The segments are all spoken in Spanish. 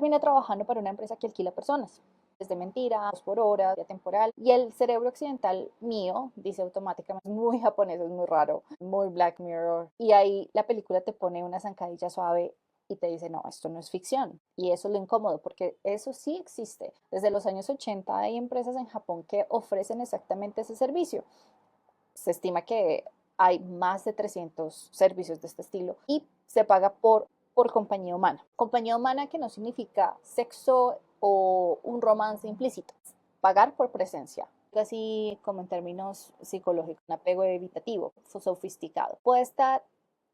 termina trabajando para una empresa que alquila personas. Es de mentira, 2 por hora, día temporal. Y el cerebro occidental mío dice automáticamente, muy japonés, es muy raro, muy Black Mirror. Y ahí la película te pone una zancadilla suave y te dice, no, esto no es ficción. Y eso es lo incómodo, porque eso sí existe. Desde los años 80 hay empresas en Japón que ofrecen exactamente ese servicio. Se estima que hay más de 300 servicios de este estilo y se paga por compañía humana. Compañía humana que no significa sexo o un romance implícito, pagar por presencia, así como en términos psicológicos, un apego evitativo, sofisticado.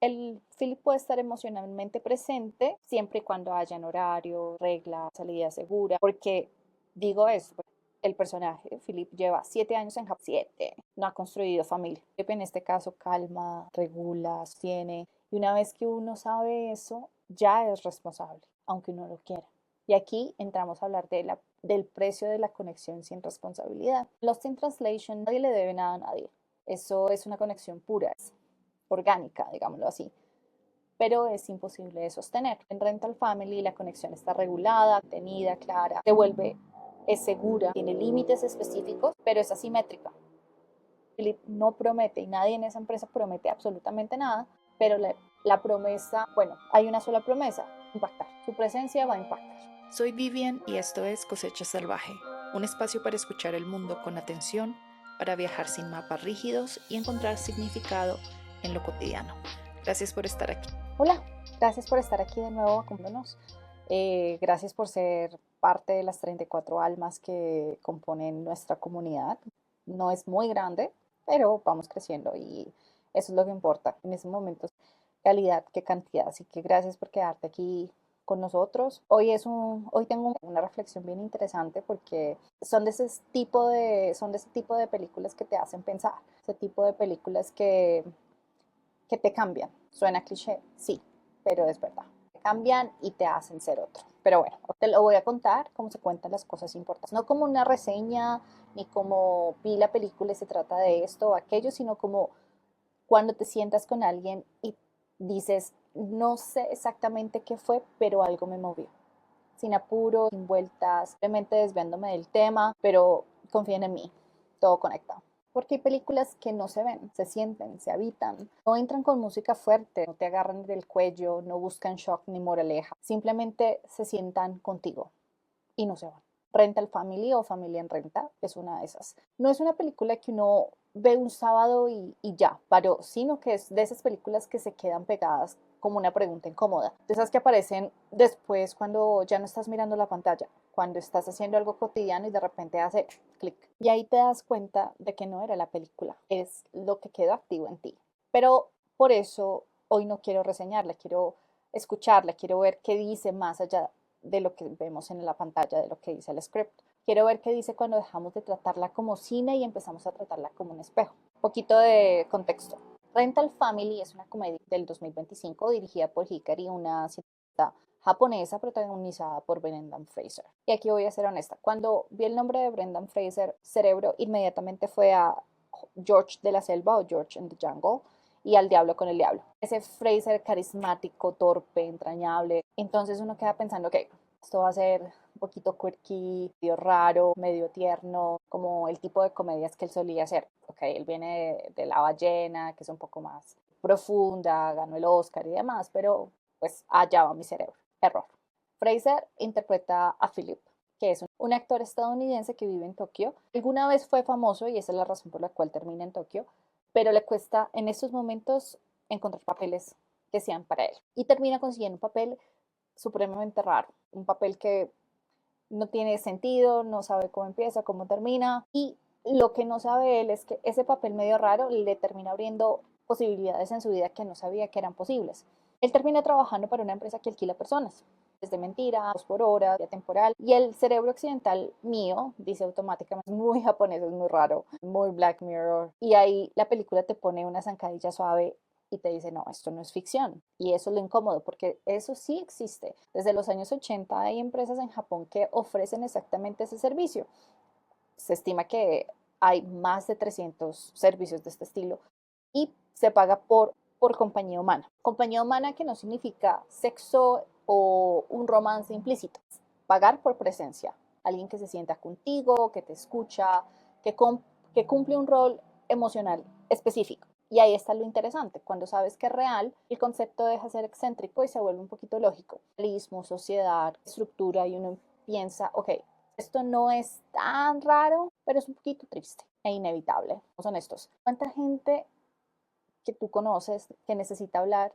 El Philip puede estar emocionalmente presente siempre y cuando hayan horario, reglas, salida segura, porque digo eso, el personaje, Philip, lleva 7 años en Japón, 7, no ha construido familia. En este caso, calma, regula, tiene, y una vez que uno sabe eso, ya es responsable, aunque uno lo quiera. Y aquí entramos a hablar del precio de la conexión sin responsabilidad. Lost in Translation, nadie le debe nada a nadie. Eso es una conexión pura, es orgánica, digámoslo así, pero es imposible de sostener. En Rental Family la conexión está regulada, tenida, clara, es segura, tiene límites específicos, pero es asimétrica. Philip no promete y nadie en esa empresa promete absolutamente nada, pero la promesa, bueno, hay una sola promesa, impactar. Su presencia va a impactar. Soy Vivian y esto es Cosecha Salvaje, un espacio para escuchar el mundo con atención, para viajar sin mapas rígidos y encontrar significado en lo cotidiano. Gracias por estar aquí. Hola, gracias por estar aquí de nuevo acompañándonos. Gracias por ser parte de las 34 almas que componen nuestra comunidad. No es muy grande, pero vamos creciendo y eso es lo que importa en ese momento, calidad que cantidad. Así que gracias por quedarte aquí con nosotros. Hoy tengo una reflexión bien interesante porque son de ese tipo de películas que te hacen pensar, ese tipo de películas que te cambian. Suena cliché, sí, pero es verdad. Te cambian y te hacen ser otro. Pero bueno, te lo voy a contar cómo se cuentan las cosas importantes. No como una reseña, ni como vi la película y se trata de esto o aquello, sino como cuando te sientas con alguien y dices, no sé exactamente qué fue, pero algo me movió. Sin apuro, sin vueltas, simplemente desviándome del tema, pero confíen en mí, todo conecta. Porque hay películas que no se ven, se sienten, se habitan, no entran con música fuerte, no te agarran del cuello, no buscan shock ni moraleja, simplemente se sientan contigo y no se van. Rental Family o Familia en Renta es una de esas. No es una película que uno ve un sábado y ya paró, sino que es de esas películas que se quedan pegadas como una pregunta incómoda. De esas que aparecen después cuando ya no estás mirando la pantalla, cuando estás haciendo algo cotidiano y de repente hace clic. Y ahí te das cuenta de que no era la película, es lo que quedó activo en ti. Pero por eso hoy no quiero reseñarla, quiero escucharla, quiero ver qué dice más allá de lo que vemos en la pantalla, de lo que dice el script. Quiero ver qué dice cuando dejamos de tratarla como cine y empezamos a tratarla como un espejo. Un poquito de contexto. Rental Family es una comedia del 2025 dirigida por Hikari, una cineasta japonesa protagonizada por Brendan Fraser. Y aquí voy a ser honesta, cuando vi el nombre de Brendan Fraser, cerebro inmediatamente fue a George de la Selva o George in the Jungle y al diablo con el diablo. Ese Fraser carismático, torpe, entrañable. Entonces uno queda pensando, ok, esto va a ser un poquito quirky, medio raro, medio tierno, como el tipo de comedias que él solía hacer. Ok, él viene de La Ballena, que es un poco más profunda, ganó el Oscar y demás, pero pues allá va mi cerebro. Error. Fraser interpreta a Philip, que es un actor estadounidense que vive en Tokio. Alguna vez fue famoso y esa es la razón por la cual termina en Tokio, pero le cuesta en estos momentos encontrar papeles que sean para él. Y termina consiguiendo un papel supremamente raro, un papel que no tiene sentido, no sabe cómo empieza, cómo termina, y lo que no sabe él es que ese papel medio raro le termina abriendo posibilidades en su vida que no sabía que eran posibles. Él termina trabajando para una empresa que alquila personas. Es de mentira, 2 por hora, día temporal. Y el cerebro occidental mío dice automáticamente, muy japonés, es muy raro, muy Black Mirror. Y ahí la película te pone una zancadilla suave y te dice, no, esto no es ficción. Y eso es lo incómodo, porque eso sí existe. Desde los años 80 hay empresas en Japón que ofrecen exactamente ese servicio. Se estima que hay más de 300 servicios de este estilo y se paga por compañía humana. Compañía humana que no significa sexo o un romance implícito. pagar por presencia, alguien que se sienta contigo, que te escucha, que cumple un rol emocional específico. Y ahí está lo interesante, cuando sabes que es real, el concepto deja de ser excéntrico y se vuelve un poquito lógico. Realismo, sociedad, estructura, y uno piensa, ok, esto no es tan raro, pero es un poquito triste e inevitable. Somos honestos. ¿Cuánta gente que tú conoces que necesita hablar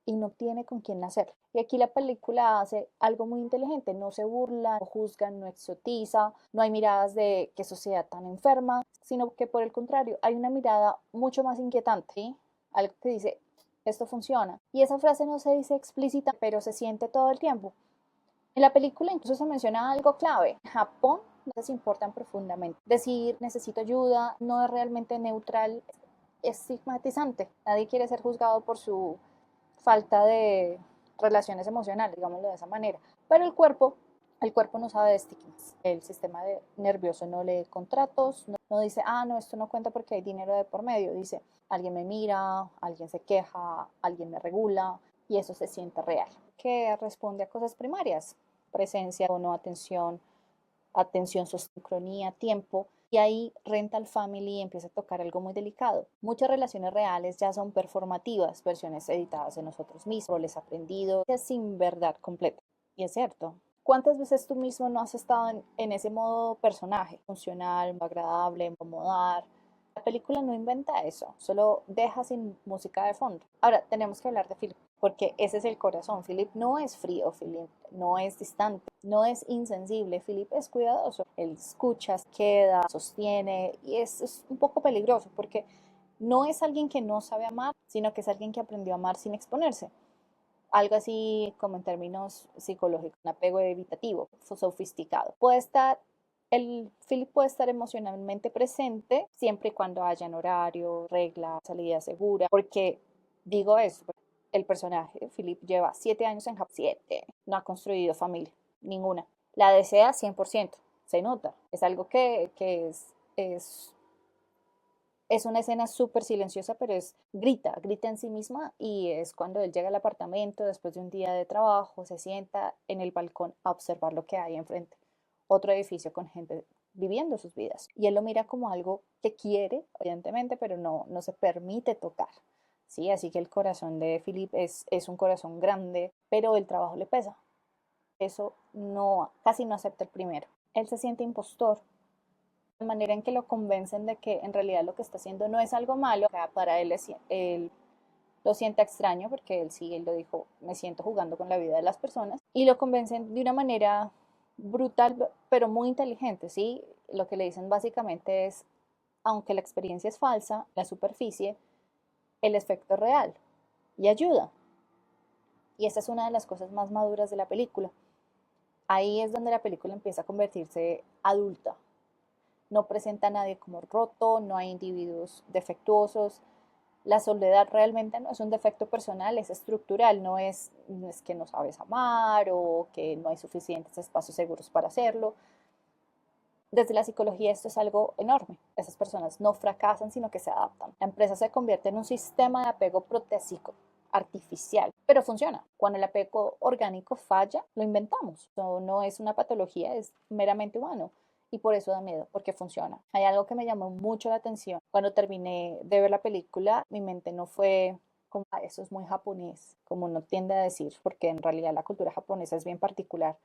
y no tiene con quién hacerlo? Y aquí la película hace algo muy inteligente, no se burla, no juzga, no exotiza, no hay miradas de qué sociedad tan enferma, sino que por el contrario, hay una mirada mucho más inquietante, ¿sí? Algo que dice, esto funciona. Y esa frase no se dice explícita, pero se siente todo el tiempo. En la película incluso se menciona algo clave. Japón no se importan profundamente. Decir necesito ayuda no es realmente neutral, es estigmatizante. Nadie quiere ser juzgado por su falta de relaciones emocionales, digámoslo de esa manera. Pero el cuerpo no sabe de estigmas. El sistema nervioso no lee contratos, no dice, ah, no, esto no cuenta porque hay dinero de por medio. Dice, alguien me mira, alguien se queja, alguien me regula, y eso se siente real. Que responde a cosas primarias: presencia o no atención, atención, sincronía, tiempo. Y ahí Rental Family empieza a tocar algo muy delicado. Muchas relaciones reales ya son performativas, versiones editadas de nosotros mismos, roles aprendidos, sin verdad completa. Y es cierto. ¿Cuántas veces tú mismo no has estado en ese modo personaje? Funcional, agradable, incomodar. La película no inventa eso, solo deja sin música de fondo. Ahora, tenemos que hablar de Philip, porque ese es el corazón. Philip no es frío, Philip no es distante, no es insensible, Philip es cuidadoso. Él escucha, queda, sostiene, y es un poco peligroso porque no es alguien que no sabe amar, sino que es alguien que aprendió a amar sin exponerse. Algo así como en términos psicológicos, un apego evitativo, sofisticado. El Philip puede estar emocionalmente presente siempre y cuando hayan horario, reglas, salida segura, porque digo eso, el personaje, Philip, lleva 7 años en Japón, 7, no ha construido familia, ninguna. La desea 100%, se nota, es algo que es una escena súper silenciosa, pero grita en sí misma, y es cuando él llega al apartamento después de un día de trabajo, se sienta en el balcón a observar lo que hay enfrente. Otro edificio con gente viviendo sus vidas. Y él lo mira como algo que quiere, evidentemente, pero no se permite tocar. ¿Sí? Así que el corazón de Philip es un corazón grande, pero el trabajo le pesa. Eso casi no acepta el primero. Él se siente impostor. La manera en que lo convencen de que en realidad lo que está haciendo no es algo malo, para él lo siente extraño, porque él lo dijo, me siento jugando con la vida de las personas, y lo convencen de una manera brutal, pero muy inteligente, ¿sí? Lo que le dicen básicamente es, aunque la experiencia es falsa, la superficie, el efecto es real, y ayuda. Y esta es una de las cosas más maduras de la película. Ahí es donde la película empieza a convertirse adulta. No presenta a nadie como roto, no hay individuos defectuosos. La soledad realmente no es un defecto personal, es estructural, no es que no sabes amar o que no hay suficientes espacios seguros para hacerlo. Desde la psicología esto es algo enorme. Esas personas no fracasan, sino que se adaptan. La empresa se convierte en un sistema de apego protésico, artificial, pero funciona. Cuando el apego orgánico falla, lo inventamos. No es una patología, es meramente humano. Y por eso da miedo, porque funciona. Hay algo que me llamó mucho la atención. Cuando terminé de ver la película, mi mente no fue como, eso es muy japonés, como uno tiende a decir, porque en realidad la cultura japonesa es bien particular,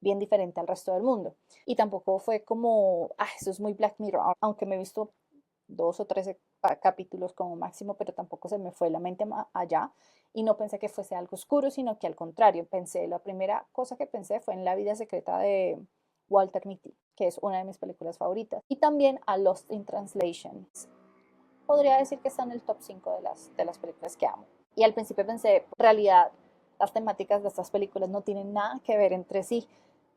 bien diferente al resto del mundo. Y tampoco fue como, eso es muy Black Mirror, aunque me he visto 2 o 3 capítulos como máximo, pero tampoco se me fue la mente allá, y no pensé que fuese algo oscuro, sino que al contrario, la primera cosa que pensé fue en La vida secreta de Walter Mitty, que es una de mis películas favoritas, y también a Lost in Translation. Podría decir que está en el top 5 de las películas que amo. Y al principio pensé, en realidad, las temáticas de estas películas no tienen nada que ver entre sí,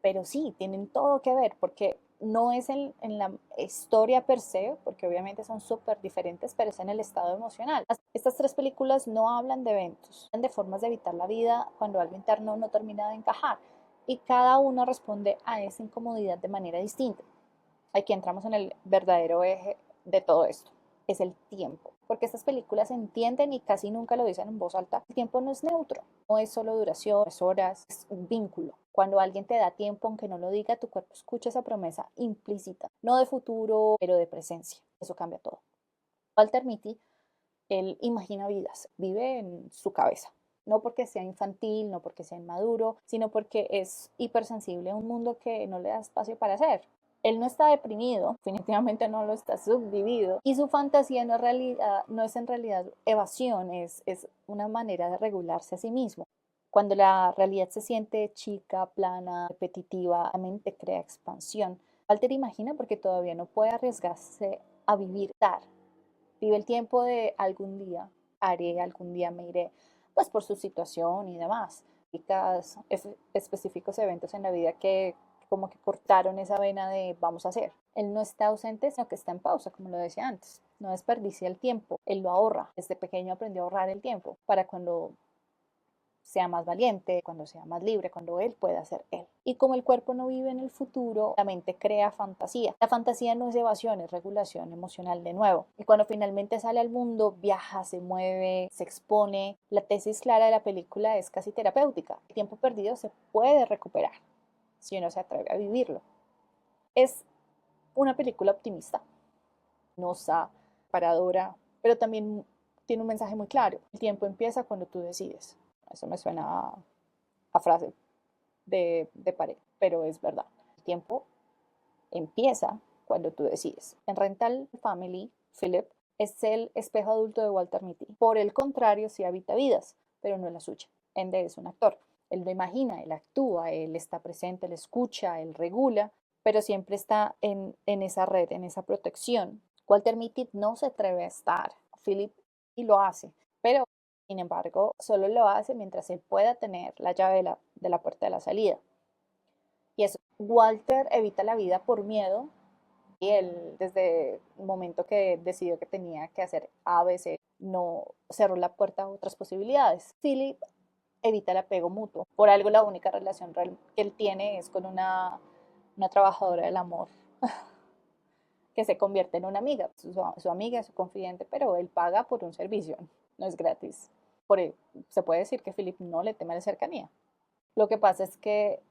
pero sí, tienen todo que ver, porque no es en la historia per se, porque obviamente son súper diferentes, pero es en el estado emocional. Estas 3 películas no hablan de eventos, hablan de formas de evitar la vida cuando algo interno no termina de encajar, y cada uno responde a esa incomodidad de manera distinta. Aquí entramos en el verdadero eje de todo esto, es el tiempo. porque estas películas entienden y casi nunca lo dicen en voz alta. El tiempo no es neutro, no es solo duración, es horas, es un vínculo. Cuando alguien te da tiempo, aunque no lo diga, tu cuerpo escucha esa promesa implícita, no de futuro, pero de presencia. Eso cambia todo. Walter Mitty, él imagina vidas, vive en su cabeza. No porque sea infantil, no porque sea inmaduro, sino porque es hipersensible a un mundo que no le da espacio para ser. Él no está deprimido, definitivamente no lo está subdividido, y su fantasía no es en realidad evasión, es una manera de regularse a sí mismo. Cuando la realidad se siente chica, plana, repetitiva, la mente crea expansión. Walter imagina porque todavía no puede arriesgarse a vivir, dar. Vive el tiempo de algún día haré, algún día me iré, pues por su situación y demás. Específicos eventos en la vida que como que cortaron esa vena de vamos a hacer. Él no está ausente, sino que está en pausa, como lo decía antes. No desperdicia el tiempo, él lo ahorra. Desde pequeño aprendió a ahorrar el tiempo para cuando sea más valiente, cuando sea más libre, cuando él pueda ser él. Y como el cuerpo no vive en el futuro, la mente crea fantasía. La fantasía no es evasión, es regulación emocional de nuevo. Y cuando finalmente sale al mundo, viaja, se mueve, se expone. La tesis clara de la película es casi terapéutica. El tiempo perdido se puede recuperar si uno se atreve a vivirlo. Es una película optimista, nosa, paradora, pero también tiene un mensaje muy claro. El tiempo empieza cuando tú decides. Eso me suena a frase de pared, pero es verdad. El tiempo empieza cuando tú decides. En Rental Family, Philip es el espejo adulto de Walter Mitty. Por el contrario, sí habita vidas, pero no es la suya. Ende es un actor. Él lo imagina, él actúa, él está presente, él escucha, él regula, pero siempre está en esa red, en esa protección. Walter Mitty no se atreve a estar. Philip y lo hace, pero sin embargo, solo lo hace mientras él pueda tener la llave de la puerta de la salida. Y eso, Walter evita la vida por miedo y él desde el momento que decidió que tenía que hacer ABC, no cerró la puerta a otras posibilidades. Philip evita el apego mutuo. Por algo la única relación real que él tiene es con una trabajadora del amor que se convierte en una amiga, su amiga, su confidente, pero él paga por un servicio, no es gratis. Se puede decir que Philip no le teme a la cercanía. Lo que pasa es que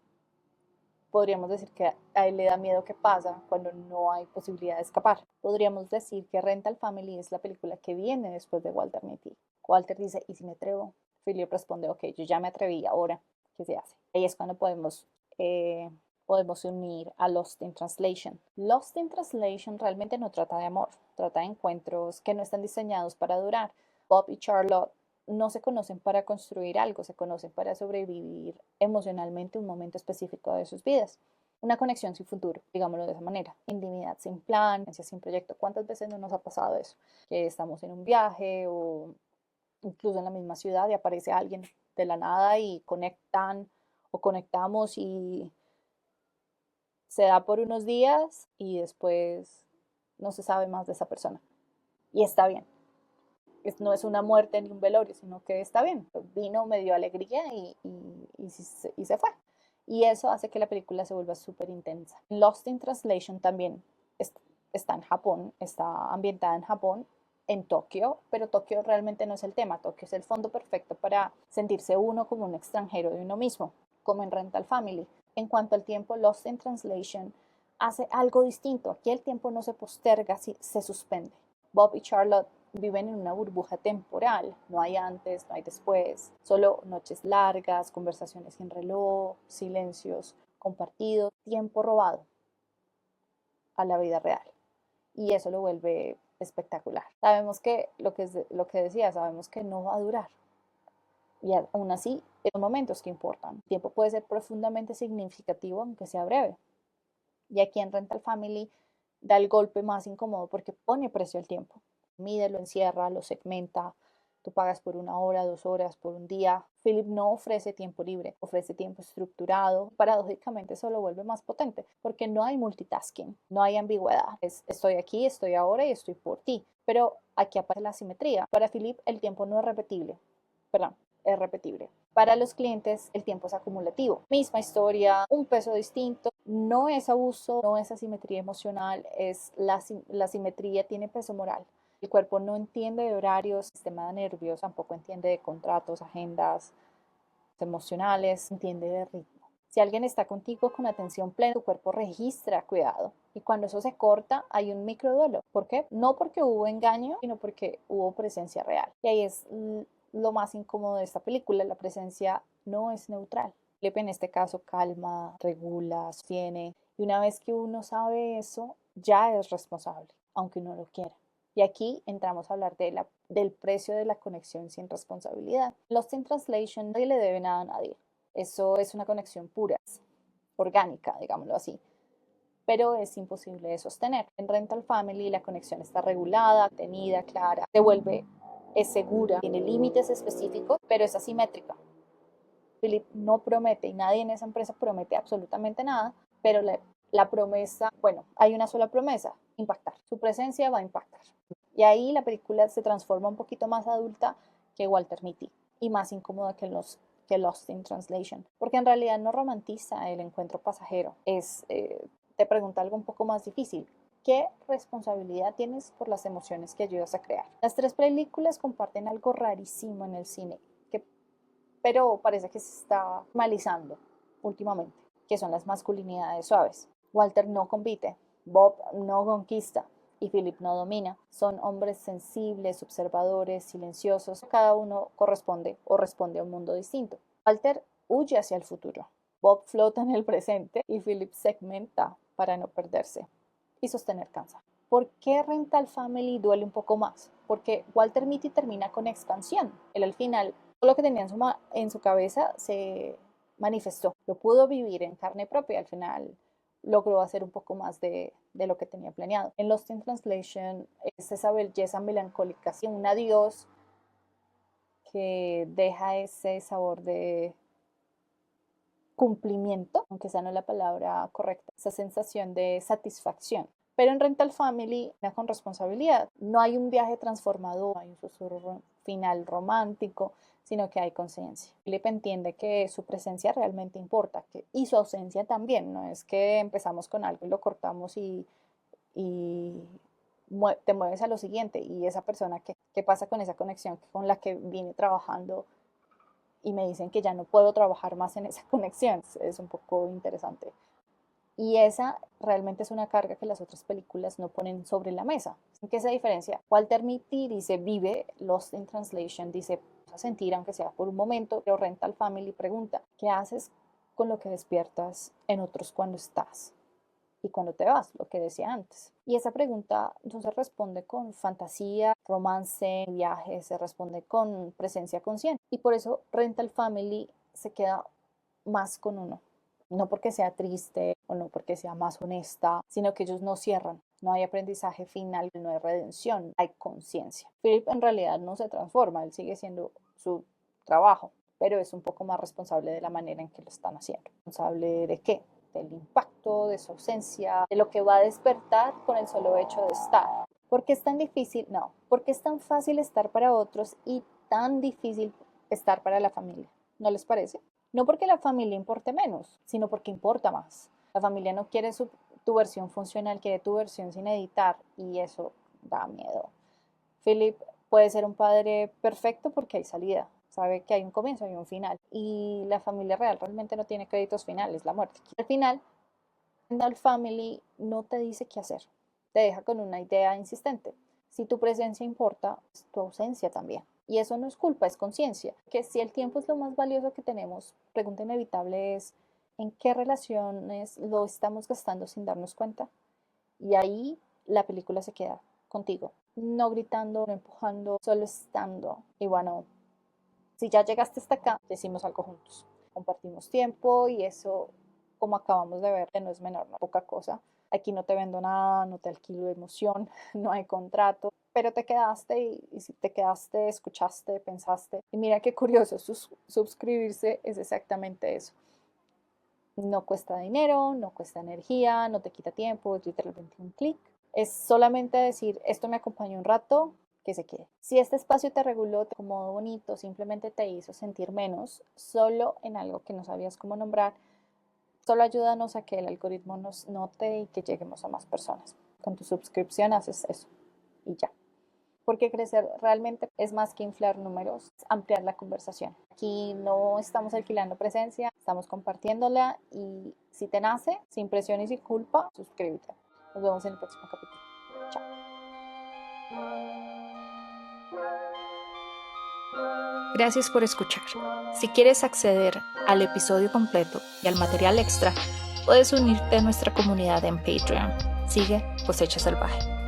podríamos decir que a él le da miedo qué pasa cuando no hay posibilidad de escapar. Podríamos decir que Rental Family es la película que viene después de Walter Mitty. Walter dice, ¿y si me atrevo? Philip responde, ok, yo ya me atreví, ahora, ¿qué se hace? Ahí es cuando podemos unir a Lost in Translation. Lost in Translation realmente no trata de amor, trata de encuentros que no están diseñados para durar. Bob y Charlotte no se conocen para construir algo, se conocen para sobrevivir emocionalmente un momento específico de sus vidas. Una conexión sin futuro, digámoslo de esa manera. Intimidad sin plan, sin proyecto. ¿Cuántas veces no nos ha pasado eso? Que estamos en un viaje o incluso en la misma ciudad y aparece alguien de la nada y conectan o conectamos y se da por unos días y después no se sabe más de esa persona. Y está bien. No es una muerte ni un velorio, sino que está bien. Vino, me dio alegría y se fue. Y eso hace que la película se vuelva súper intensa. Lost in Translation también está en Japón, está ambientada en Japón, en Tokio, pero Tokio realmente no es el tema. Tokio es el fondo perfecto para sentirse uno como un extranjero de uno mismo, como en Rental Family. En cuanto al tiempo, Lost in Translation hace algo distinto. Aquí el tiempo no se posterga, se suspende. Bob y Charlotte viven en una burbuja temporal, no hay antes, no hay después, solo noches largas, conversaciones sin reloj, silencios compartidos, tiempo robado a la vida real. Y eso lo vuelve espectacular. Sabemos que lo que decía, sabemos que no va a durar. Y aún así, hay momentos que importan. El tiempo puede ser profundamente significativo, aunque sea breve. Y aquí en Rental Family da el golpe más incómodo porque pone precio al tiempo. Mide, lo encierra, lo segmenta. Tú pagas por una hora, 2 horas, por un día. Philip no ofrece tiempo libre, ofrece tiempo estructurado. Paradójicamente eso lo vuelve más potente porque no hay multitasking, no hay ambigüedad. Estoy aquí, estoy ahora y estoy por ti. Pero aquí aparece la simetría. Para Philip el tiempo no es repetible. Perdón, es repetible. Para los clientes el tiempo es acumulativo. Misma historia, un peso distinto. No es abuso, no es asimetría emocional, la simetría tiene peso moral. El cuerpo no entiende de horarios, el sistema nervioso tampoco entiende de contratos, agendas emocionales, entiende de ritmo. Si alguien está contigo con atención plena, tu cuerpo registra cuidado. Y cuando eso se corta, hay un microduelo. ¿Por qué? No porque hubo engaño, sino porque hubo presencia real. Y ahí es lo más incómodo de esta película. La presencia no es neutral. Philip en este caso calma, regula, sostiene. Y una vez que uno sabe eso, ya es responsable, aunque uno lo quiera. Y aquí entramos a hablar del precio de la conexión sin responsabilidad. Lost in Translation, nadie le debe nada a nadie. Eso es una conexión pura, orgánica, digámoslo así. Pero es imposible de sostener. En Rental Family la conexión está regulada, tenida, clara, es segura, tiene límites específicos, pero es asimétrica. Philip no promete y nadie en esa empresa promete absolutamente nada, pero la promesa, bueno, hay una sola promesa, impactar. Su presencia va a impactar. Y ahí la película se transforma un poquito más adulta que Walter Mitty y más incómoda que Lost in Translation, porque en realidad no romantiza el encuentro pasajero, te pregunta algo un poco más difícil. ¿Qué responsabilidad tienes por las emociones que ayudas a crear? Las tres películas comparten algo rarísimo en el cine, pero parece que se está normalizando últimamente, que son las masculinidades suaves. Walter no compite, Bob no conquista y Philip no domina. Son hombres sensibles, observadores, silenciosos. Cada uno corresponde o responde a un mundo distinto. Walter huye hacia el futuro. Bob flota en el presente y Philip segmenta para no perderse y sostener cansa. ¿Por qué Rental Family duele un poco más? Porque Walter Mitty termina con expansión. Él al final, todo lo que tenía en su cabeza se manifestó. Lo pudo vivir en carne propia. Al final logró hacer un poco más de lo que tenía planeado. En Lost in Translation es esa belleza melancólica, un adiós que deja ese sabor de cumplimiento, aunque esa no es la palabra correcta, esa sensación de satisfacción. Pero en Rental Family, con responsabilidad, no hay un viaje transformador, no hay un susurro final romántico, sino que hay conciencia. Philip entiende que su presencia realmente importa y su ausencia también. No es que empezamos con algo y lo cortamos y te mueves a lo siguiente. Y esa persona, ¿qué pasa con esa conexión con la que vine trabajando? Y me dicen que ya no puedo trabajar más en esa conexión. Es un poco interesante. Y esa realmente es una carga que las otras películas no ponen sobre la mesa. ¿En qué se diferencia? Walter Mitty dice vive, Lost in Translation dice vas a sentir aunque sea por un momento, pero Rental Family pregunta ¿qué haces con lo que despiertas en otros cuando estás? Y cuando te vas, lo que decía antes. Y esa pregunta entonces responde con fantasía, romance, viaje, se responde con presencia consciente. Y por eso Rental Family se queda más con uno. No porque sea triste o no porque sea más honesta, sino que ellos no cierran. No hay aprendizaje final, no hay redención, hay conciencia. Philip en realidad no se transforma, él sigue siendo su trabajo, pero es un poco más responsable de la manera en que lo están haciendo. ¿Responsable de qué? Del impacto, de su ausencia, de lo que va a despertar con el solo hecho de estar. ¿Por qué es tan difícil? No, porque es tan fácil estar para otros y tan difícil estar para la familia. ¿No les parece? No porque la familia importe menos, sino porque importa más. La familia no quiere tu versión funcional, quiere tu versión sin editar y eso da miedo. Philip puede ser un padre perfecto porque hay salida, sabe que hay un comienzo y un final. Y la familia real realmente no tiene créditos finales, la muerte. Al final, Randall Family no te dice qué hacer, te deja con una idea insistente. Si tu presencia importa, tu ausencia también. Y eso no es culpa, es conciencia. Que si el tiempo es lo más valioso que tenemos, pregunta inevitable es, ¿en qué relaciones lo estamos gastando sin darnos cuenta? Y ahí la película se queda contigo. No gritando, no empujando, solo estando. Y bueno, si ya llegaste hasta acá, decimos algo juntos. Compartimos tiempo y eso, como acabamos de ver, que no es menor, no es poca cosa. Aquí no te vendo nada, no te alquilo emoción, no hay contrato, pero te quedaste y si te quedaste, escuchaste, pensaste. Y mira qué curioso, suscribirse es exactamente eso. No cuesta dinero, no cuesta energía, no te quita tiempo, es literalmente un clic. Es solamente decir, esto me acompañó un rato, que se quede. Si este espacio te reguló, te acomodó bonito, simplemente te hizo sentir menos, solo en algo que no sabías cómo nombrar, solo ayúdanos a que el algoritmo nos note y que lleguemos a más personas. Con tu suscripción haces eso y ya. porque crecer realmente es más que inflar números, es ampliar la conversación. Aquí no estamos alquilando presencia, estamos compartiéndola y si te nace, sin presión y sin culpa, suscríbete. Nos vemos en el próximo capítulo. Chao. Gracias por escuchar. Si quieres acceder al episodio completo y al material extra, puedes unirte a nuestra comunidad en Patreon. Sigue Cosecha Salvaje.